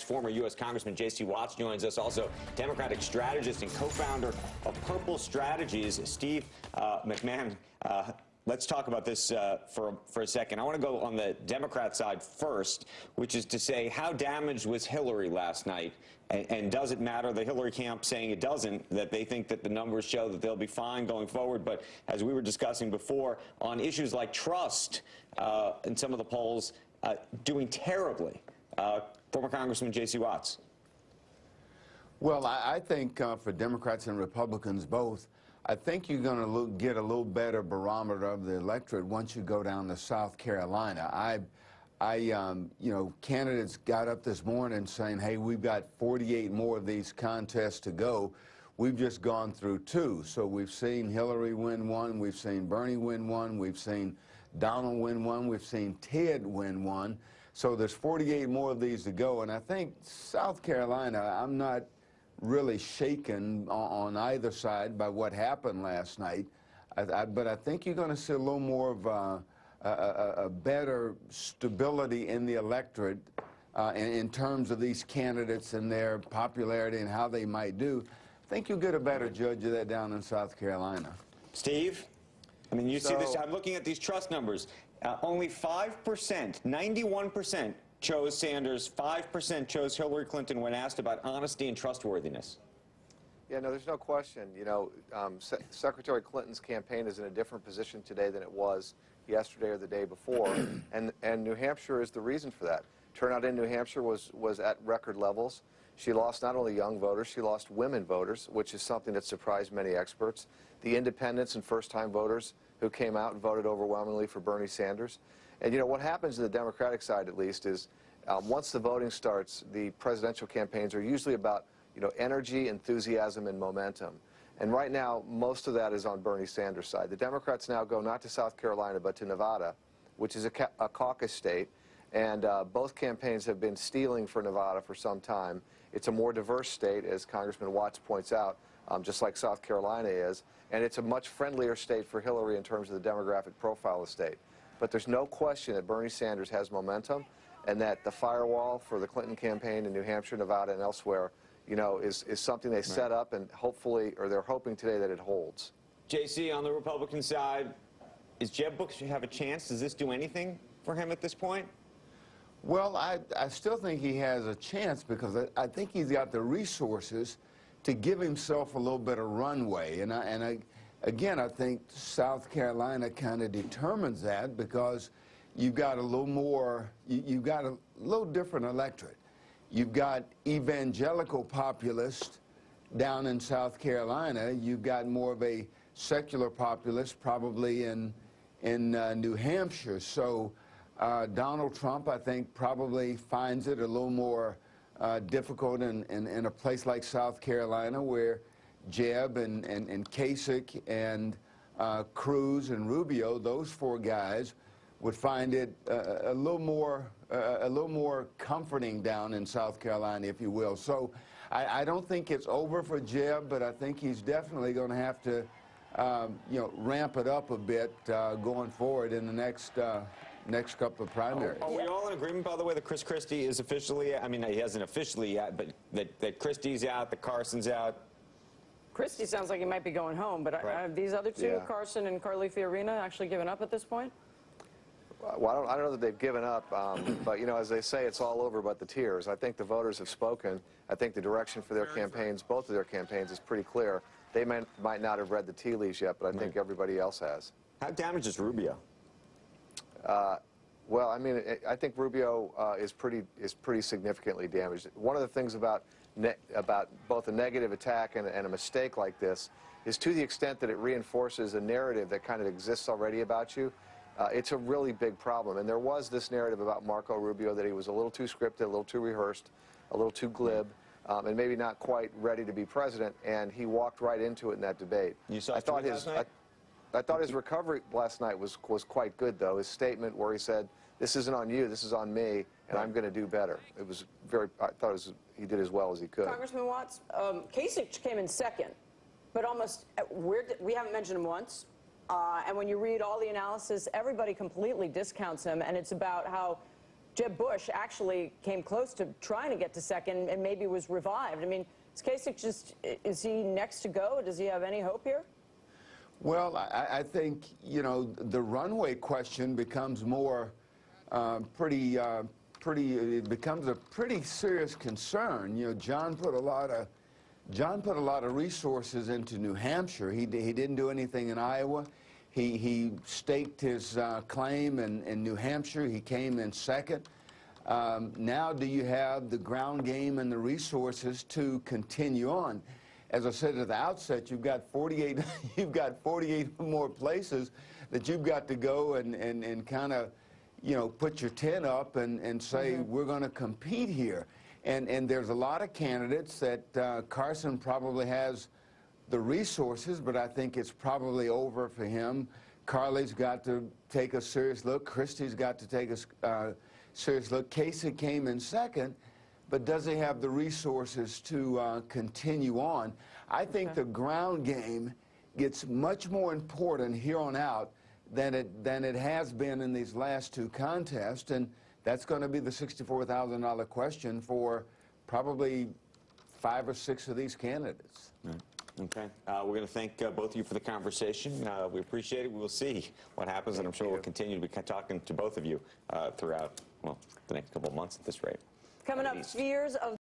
Former U.S. Congressman J.C. Watts joins us, also Democratic strategist and co-founder of Purple Strategies, Steve McMahon. Let's talk about this for a second. I want to go on the Democrat side first, which is to say, how damaged was Hillary last night? And does it matter? The Hillary camp saying it doesn't, that they think that the numbers show that they'll be fine going forward. But as we were discussing before, on issues like trust, in some of the polls doing terribly. Former Congressman J.C. Watts. Well, I think for Democrats and Republicans both, I think you're going to get a little better barometer of the electorate once you go down to South Carolina. You know, candidates got up this morning saying, hey, we've got 48 more of these contests to go. We've just gone through 2. So we've seen Hillary win 1, we've seen Bernie win 1, we've seen Donald win 1, we've seen Ted win 1. So there's 48 more of these to go. And I think South Carolina, I'm not really shaken on either side by what happened last night. But I think you're going to see a little more of a better stability in the electorate in terms of these candidates and their popularity and how they might do. I think you'll get a better judge of that down in South Carolina. Steve? I mean, you see this. I'm looking at these trust numbers. Only 5%, 91% chose Sanders, 5% chose Hillary Clinton when asked about honesty and trustworthiness. Yeah, no, there's no question. You know, Secretary Clinton's campaign is in a different position today than it was yesterday or the day before, and New Hampshire is the reason for that. Turnout in New Hampshire was at record levels. She lost not only young voters, she lost women voters, which is something that surprised many experts. The independents and first-time voters who came out and voted overwhelmingly for Bernie Sanders. And, you know, what happens on the Democratic side, at least, is once the voting starts, the presidential campaigns are usually about, you know, energy, enthusiasm, and momentum. And right now, most of that is on Bernie Sanders' side. The Democrats now go not to South Carolina, but to Nevada, which is a caucus state. And both campaigns have been stealing for Nevada for some time. It's a more diverse state, as Congressman Watts points out, just like South Carolina is. And it's a much friendlier state for Hillary in terms of the demographic profile of the state. But there's no question that Bernie Sanders has momentum and that the firewall for the Clinton campaign in New Hampshire, Nevada, and elsewhere, you know, is something they set up, and hopefully, or they're hoping today that it holds. J.C., on the Republican side, is Jeb Bush have a chance? Does this do anything for him at this point? Well, I still think he has a chance because I think he's got the resources to give himself a little bit of runway. Again, I think South Carolina kind of determines that because you've got a little more, you've got a little different electorate. You've got evangelical populists down in South Carolina. You've got more of a secular populist probably in New Hampshire. So Donald Trump, I think, probably finds it a little more difficult in a place like South Carolina where Jeb and Kasich and Cruz and Rubio, those 4 guys, would find it a little more comforting down in South Carolina, if you will. So I don't think it's over for Jeb, but I think he's definitely going to have to, you know, ramp it up a bit going forward in the next couple of primaries. Are we all in agreement, by the way, that Chris Christie is officially, I mean, he hasn't officially yet, but that Christie's out, that Carson's out? Christie sounds like he might be going home, but have these other 2, Carson and Carly Fiorina, actually given up at this point? Well, I don't know that they've given up, but, you know, as they say, it's all over but the tears. I think the voters have spoken. I think the direction for their campaigns, both of their campaigns, is pretty clear. They might not have read the tea leaves yet, but I think everybody else has. How damaged is Rubio? Well, I mean, I think Rubio is pretty significantly damaged. One of the things about both a negative attack and a mistake like this is to the extent that it reinforces a narrative that kind of exists already about you. It's a really big problem. And there was this narrative about Marco Rubio that he was a little too scripted, a little too rehearsed, a little too glib, and maybe not quite ready to be president. And he walked right into it in that debate. You saw last night? I thought his recovery last night was quite good, though. His statement where he said, "This isn't on you, this is on me, and I'm going to do better." It was I thought he did as well as he could. Congressman Watts, Kasich came in second, but almost we haven't mentioned him once. And when you read all the analysis, everybody completely discounts him, and it's about how Jeb Bush actually came close to trying to get to second and maybe was revived. I mean, is Kasich just, is he next to go? Does he have any hope here? Well, I think, you know, the runway question becomes more it becomes a pretty serious concern. You know, John put a lot of resources into New Hampshire. He didn't do anything in Iowa. He staked his claim in New Hampshire. He came in second. Now do you have the ground game and the resources to continue on? As I said at the outset, you've got 48 more places that you've got to go and kind of, you know, put your tent up and say, we're going to compete here. And there's a lot of candidates that Carson probably has the resources, but I think it's probably over for him. Carly's got to take a serious look. Christie's got to take a serious look. Kasich came in second, but does he have the resources to continue on? I think the ground game gets much more important here on out than it has been in these last two contests, and that's going to be the $64,000 question for probably 5 or 6 of these candidates. Right. Okay. We're going to thank both of you for the conversation. We appreciate it. We will see what happens, and I'm sure we'll continue to be talking to both of you throughout, well, the next couple of months at this rate. Coming up, fears of